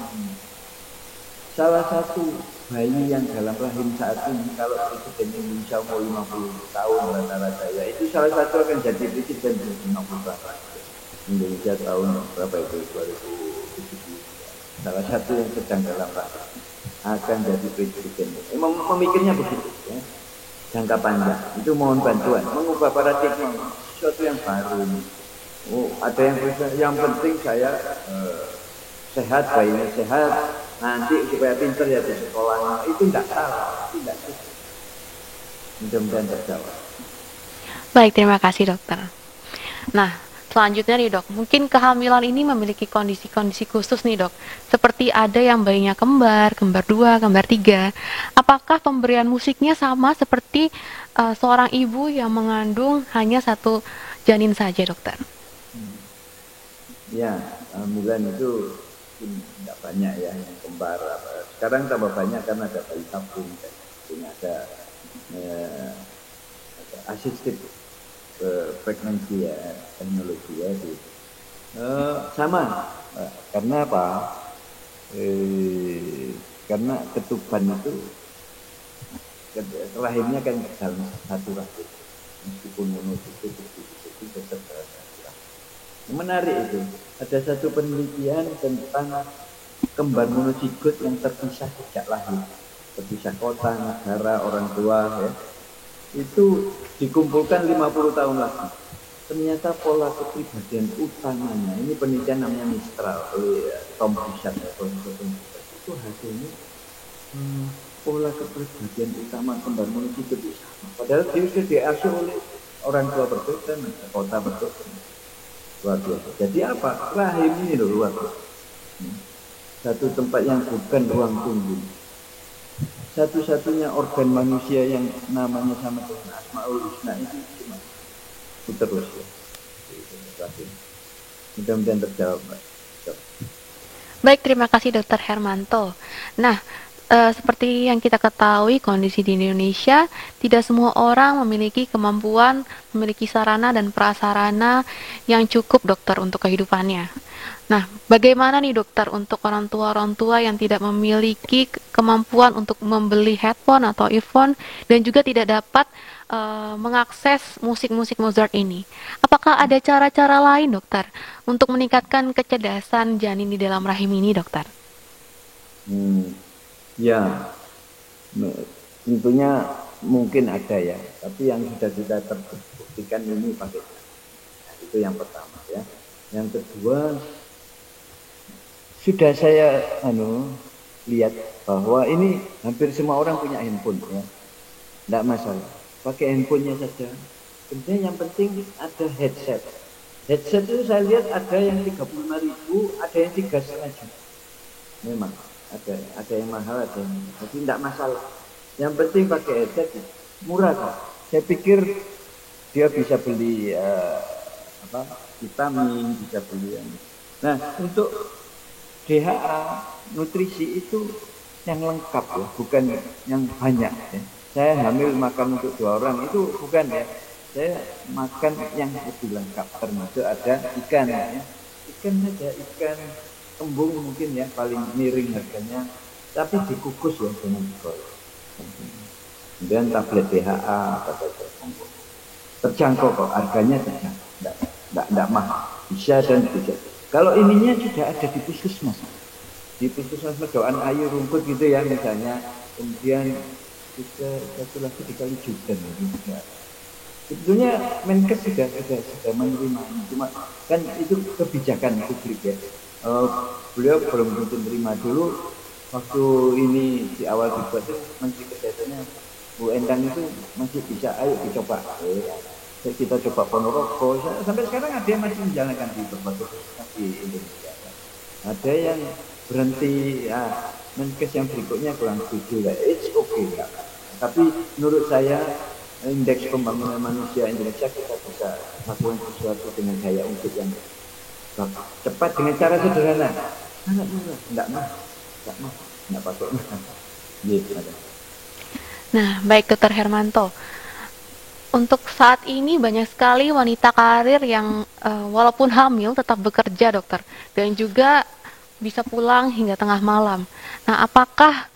Salah satu bayi yang dalam rahim saat ini, kalau Presiden Indonesia umur 50 tahun rata-rata, ya itu salah satu akan jadi Presiden 50 tahun. Indonesia tahun berapa itu, 2070. Salah satu yang sedang dalam rahim akan jadi Presiden. Memikirnya begitu ya. Jangka panjang, itu mohon bantuan, mengubah paradigma, sesuatu yang baru. Oh, ada yang penting saya sehat, bayinya sehat, nanti supaya pinter ya di sekolahnya, itu tidak salah, tidak susah. Mudah-mudahan terjawab. Baik, terima kasih dokter. Nah, selanjutnya nih dok, mungkin kehamilan ini memiliki kondisi-kondisi khusus nih dok, seperti ada yang bayinya kembar 2, kembar 3. Apakah pemberian musiknya sama seperti seorang ibu yang mengandung hanya satu janin saja dokter? Ya, kehamilan itu tidak banyak ya yang kembar. Sekarang tambah banyak karena ada bayi tabung, ada assisted pregnancy ya, teknologi ya itu. Sama, karena apa? Karena ketuban itu rahimnya kan dalam satu rahim, meskipun monosikut itu tetap dalam satu rahim. Menarik itu, ada satu penelitian tentang kembar monosikut yang terpisah sejak lahir, terpisah kota, negara, orang tua ya. Itu dikumpulkan 50 tahun lagi. Ternyata pola kepribadian utamanya, ini penelitian namanya Mistral oleh Tom Bishop, itu hasilnya pola kepribadian utama kembar monosikut itu sama. Padahal dia sudah diasuh oleh orang tua berbeda, kota berbeda. Luar biasa. Jadi apa? Rahim ini loh luar biasa. Satu tempat yang bukan ruang tunggu. Satu-satunya organ manusia yang namanya sama dengan Asmaul Husna itu cuma itu terus ya. Mudah-mudahan terjawab, Mbak. Baik, terima kasih Dokter Hermanto. Nah, seperti yang kita ketahui, kondisi di Indonesia tidak semua orang memiliki kemampuan, memiliki sarana dan prasarana yang cukup dokter untuk kehidupannya. Nah, bagaimana nih dokter untuk orang tua yang tidak memiliki kemampuan untuk membeli headphone atau earphone dan juga tidak dapat mengakses musik-musik Mozart ini? Apakah ada cara-cara lain dokter untuk meningkatkan kecerdasan janin di dalam rahim ini dokter? Ya, tentunya mungkin ada ya, tapi yang sudah kita terbuktikan ini pakai. Nah, itu yang pertama ya. Yang kedua, sudah saya lihat bahwa ini hampir semua orang punya handphone ya, tidak masalah, pakai handphonenya saja. Kemudian yang penting ada headset. Headset itu saya lihat ada yang 35.000, ada yang 3,5 juta. Memang ada yang mahal, ada yang jadi tidak masalah. Yang penting pakai headset, murah kok. Saya pikir dia bisa beli vitamin, bisa beli yang. Nah, untuk DHA nutrisi itu yang lengkap ya, bukan yang banyak ya. Saya hamil makan untuk 2 orang itu bukan ya. Saya makan yang lebih lengkap, termasuk ada ikan ya. Ikan saja, ikan kembung mungkin ya paling miring harganya, tapi dikukus ya dengan digoreng. Kemudian tablet DHA terjangkau kok, harganya tidak mahal, bisa dan bisa. Kalau ininya sudah ada di puskesmas Medokan Ayu Rumput gitu ya misalnya, kemudian juga satu lagi di Kalijudan juga. Sebetulnya Menkes sudah menerima, cuma kan itu kebijakan publik ya. Beliau belum tentu menerima dulu waktu ini di awal dibuat itu Menteri Kesehatannya Bu Endang itu masih bisa, ayo dicoba. Kita coba Ponorogo, sampai sekarang ada yang masih menjalankan di berbagai puskesmas di Indonesia. Ada yang berhenti, ya, Menkes yang berikutnya kurang setuju lah, it's okay ya. Tapi menurut saya indeks pembangunan manusia Indonesia kita bisa melakukan sesuatu dengan daya ungkit yang cepat dengan cara sederhana, sangat murah, tidak pakai mahal. Gitu. Nah, baik Dokter Hermanto. Untuk saat ini banyak sekali wanita karir yang walaupun hamil tetap bekerja, dokter, dan juga bisa pulang hingga tengah malam. Nah, apakah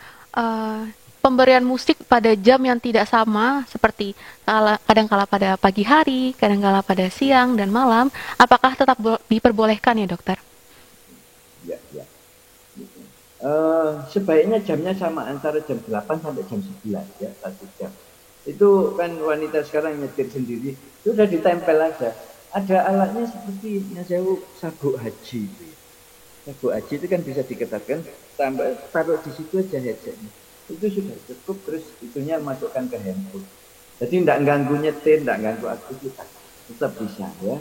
pemberian musik pada jam yang tidak sama seperti kadang-kala pada pagi hari, kadang-kala pada siang dan malam, apakah tetap diperbolehkan ya, dokter? Ya, ya. Sebaiknya jamnya sama antara jam 8 sampai jam 11 ya, 1 jam. Itu kan wanita sekarang nyetir sendiri, sudah ditempel aja. Ada alatnya seperti sabuk haji. Sabuk haji itu kan bisa diketatkan, tambah taruh di situ aja headsetnya. Itu sudah cukup, terus itunya masukkan ke handphone. Jadi tidak ganggu nyetir, tidak ganggu aktivitas. Tetap bisa ya.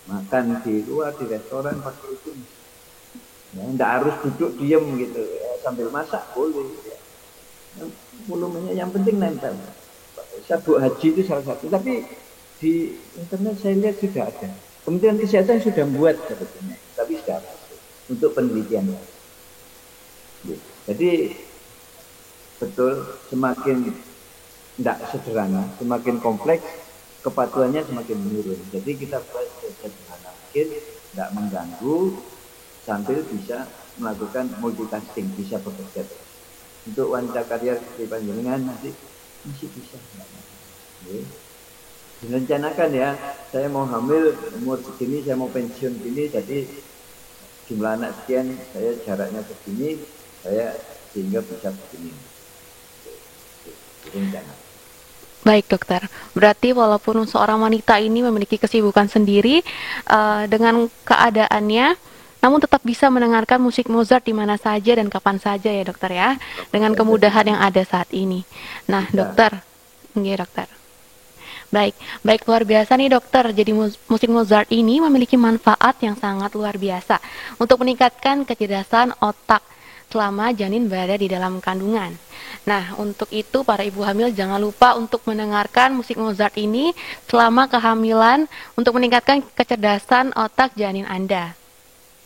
Makan di luar, di restoran pakai itu. Ya, tidak harus duduk diem gitu ya, sambil masak boleh. Ya. Volumenya yang penting nempel. Sabuk haji itu salah satu, tapi di internet saya lihat sudah ada. Kementerian Kesehatan sudah membuat sebetulnya, tapi sudah ada untuk penelitian. Jadi betul semakin tidak sederhana, semakin kompleks, kepatuhannya semakin menurun. Jadi kita buat sederhana mungkin, tidak mengganggu, sambil bisa melakukan multitasking, bisa bekerja. Untuk wanita karier di panjenengan nanti masih bisa. Direncanakan ya, saya mau hamil umur segini, saya mau pensiun gini, jadi jumlah anak sekian, saya jaraknya begini, saya sehingga bisa begini. Direncanakan. Baik dokter, berarti walaupun seorang wanita ini memiliki kesibukan sendiri dengan keadaannya, namun tetap bisa mendengarkan musik Mozart di mana saja dan kapan saja ya dokter ya, dengan kemudahan yang ada saat ini. Nah dokter, iya dokter. Baik luar biasa nih dokter. Jadi musik Mozart ini memiliki manfaat yang sangat luar biasa untuk meningkatkan kecerdasan otak selama janin berada di dalam kandungan. Nah, untuk itu para ibu hamil jangan lupa untuk mendengarkan musik Mozart ini selama kehamilan untuk meningkatkan kecerdasan otak janin Anda.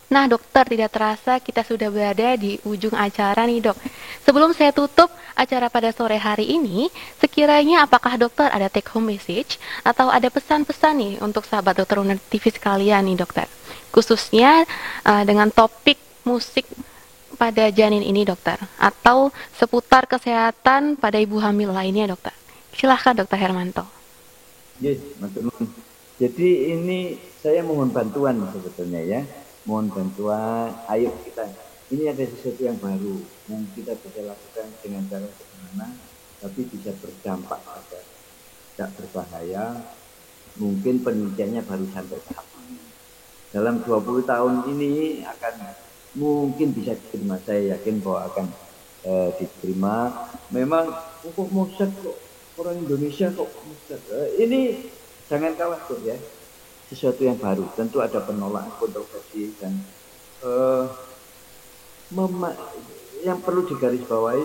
Nah dokter, tidak terasa kita sudah berada di ujung acara nih dok. Sebelum saya tutup acara pada sore hari ini, sekiranya apakah dokter ada take home message atau ada pesan-pesan nih untuk sahabat dokter Uner TV sekalian nih dokter. Khususnya dengan topik musik pada janin ini dokter, atau seputar kesehatan pada ibu hamil lainnya dokter. Silahkan dokter Hermanto. Yes, jadi ini saya mohon bantuan sebetulnya ya. Mohon bantuan, ayo kita, ini ada sesuatu yang baru yang kita bisa lakukan dengan cara sederhana tapi bisa berdampak pada tidak berbahaya. Mungkin penelitiannya baru sampai tahap ini. Dalam 20 tahun ini akan mungkin bisa diterima, saya yakin bahwa akan diterima. Memang kok Mozart kok orang Indonesia kok Mozart, ini jangan khawatir ya. Sesuatu yang baru, tentu ada penolakan, kontroversi, dan yang perlu digarisbawahi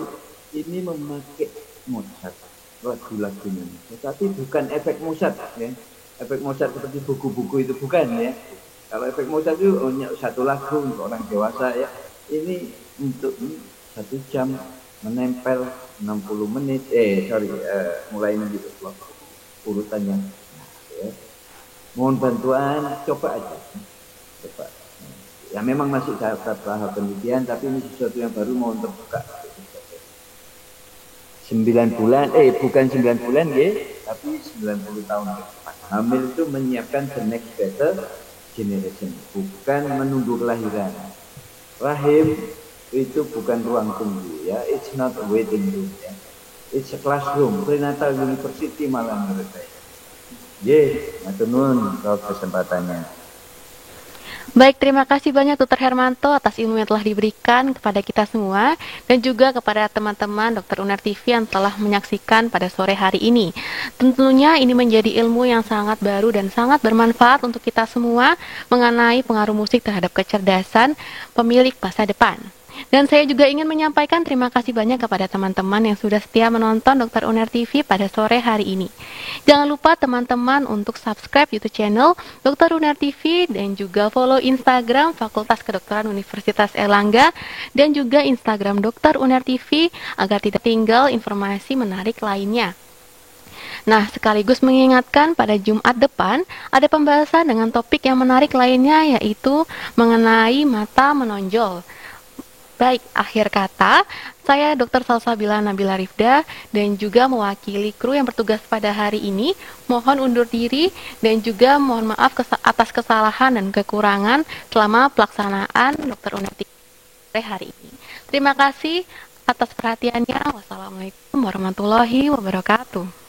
ini memakai Mozart lagu-lagunya, tetapi bukan efek Mozart ya. Efek Mozart seperti buku-buku itu bukan ya. Kalau efek Mozart itu hanya satu lagu untuk orang dewasa ya. Ini untuk 1 jam menempel 60 menit, mulai gitu urutannya. Ya. Mohon bantuan, coba aja. Coba. Ya memang masih tahap penelitian, tapi ini sesuatu yang baru, mohon terbuka. 9 bulan, bukan 9 bulan ya, tapi 90 tahun ke depan. Hamil itu menyiapkan the next better generation, bukan menunggu kelahiran. Rahim itu bukan ruang tunggu ya, it's not a waiting room ya. It's a classroom, prenatal university malah menurut saya. Matur nuwun atas kesempatannya. Baik, terima kasih banyak Dr. Hermanto atas ilmu yang telah diberikan kepada kita semua dan juga kepada teman-teman Dr. Uner TV yang telah menyaksikan pada sore hari ini. Tentunya ini menjadi ilmu yang sangat baru dan sangat bermanfaat untuk kita semua mengenai pengaruh musik terhadap kecerdasan pemilik masa depan. Dan saya juga ingin menyampaikan terima kasih banyak kepada teman-teman yang sudah setia menonton Dr. Uner TV pada sore hari ini. Jangan lupa teman-teman untuk subscribe YouTube channel Dr. Uner TV dan juga follow Instagram Fakultas Kedokteran Universitas Erlangga dan juga Instagram Dr. Uner TV agar tidak tinggal informasi menarik lainnya. Nah, sekaligus mengingatkan pada Jumat depan ada pembahasan dengan topik yang menarik lainnya yaitu mengenai mata menonjol. Baik, akhir kata, saya Dr. Salsabila Nabila Rifda dan juga mewakili kru yang bertugas pada hari ini, mohon undur diri dan juga mohon maaf atas kesalahan dan kekurangan selama pelaksanaan Dr. Uner hari ini. Terima kasih atas perhatiannya. Wassalamualaikum warahmatullahi wabarakatuh.